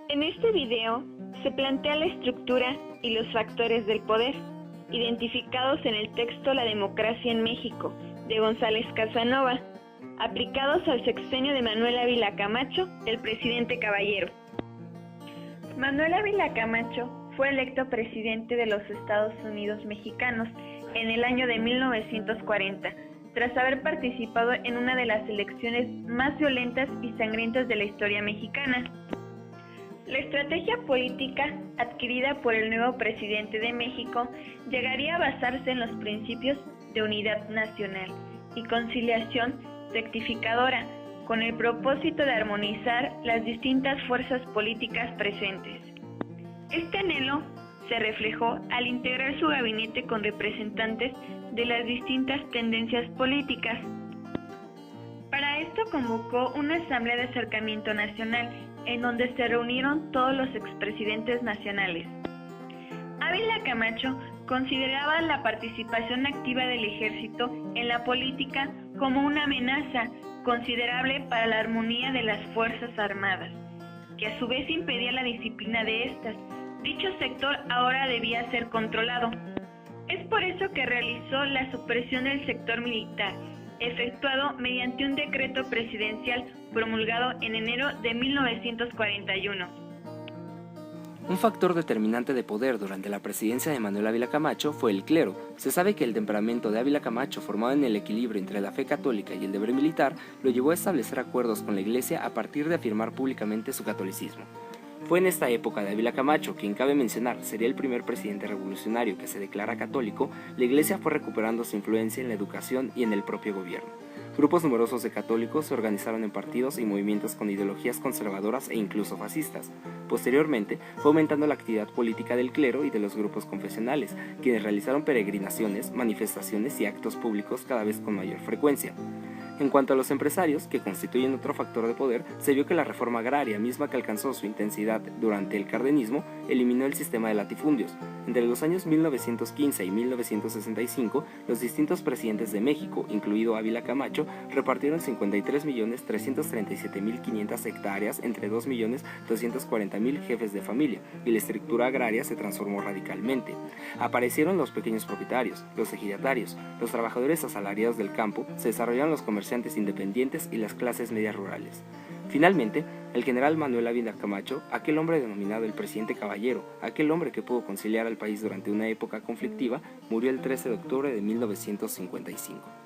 En este video se plantea la estructura y los factores del poder, identificados en el texto La democracia en México, de González Casanova, aplicados al sexenio de Manuel Ávila Camacho, el presidente Caballero. Manuel Ávila Camacho fue electo presidente de los Estados Unidos mexicanos en el año de 1940, tras haber participado en una de las elecciones más violentas y sangrientas de la historia mexicana. La estrategia política adquirida por el nuevo presidente de México llegaría a basarse en los principios de unidad nacional y conciliación rectificadora, con el propósito de armonizar las distintas fuerzas políticas presentes. Este anhelo se reflejó al integrar su gabinete con representantes de las distintas tendencias políticas. Para esto convocó una asamblea de acercamiento nacional en donde se reunieron todos los expresidentes nacionales. Ávila Camacho consideraba la participación activa del ejército en la política como una amenaza considerable para la armonía de las Fuerzas Armadas, que a su vez impedía la disciplina de estas. Dicho sector ahora debía ser controlado. Es por eso que realizó la supresión del sector militar, efectuado mediante un decreto presidencial promulgado en enero de 1941. Un factor determinante de poder durante la presidencia de Manuel Ávila Camacho fue el clero. Se sabe que el temperamento de Ávila Camacho, formado en el equilibrio entre la fe católica y el deber militar, lo llevó a establecer acuerdos con la Iglesia a partir de afirmar públicamente su catolicismo. Fue en esta época de Ávila Camacho, quien cabe mencionar sería el primer presidente revolucionario que se declara católico, la Iglesia fue recuperando su influencia en la educación y en el propio gobierno. Grupos numerosos de católicos se organizaron en partidos y movimientos con ideologías conservadoras e incluso fascistas. Posteriormente, fue aumentando la actividad política del clero y de los grupos confesionales, quienes realizaron peregrinaciones, manifestaciones y actos públicos cada vez con mayor frecuencia. En cuanto a los empresarios, que constituyen otro factor de poder, se vio que la reforma agraria, misma que alcanzó su intensidad durante el cardenismo, eliminó el sistema de latifundios. Entre los años 1915 y 1965, los distintos presidentes de México, incluido Ávila Camacho, repartieron 53.337.500 hectáreas entre 2.240.000 jefes de familia, y la estructura agraria se transformó radicalmente. Aparecieron los pequeños propietarios, los ejidatarios, los trabajadores asalariados del campo, se desarrollaron los comerciantes independientes y las clases medias rurales. Finalmente, el general Manuel Ávila Camacho, aquel hombre denominado el presidente Caballero, aquel hombre que pudo conciliar al país durante una época conflictiva, murió el 13 de octubre de 1955.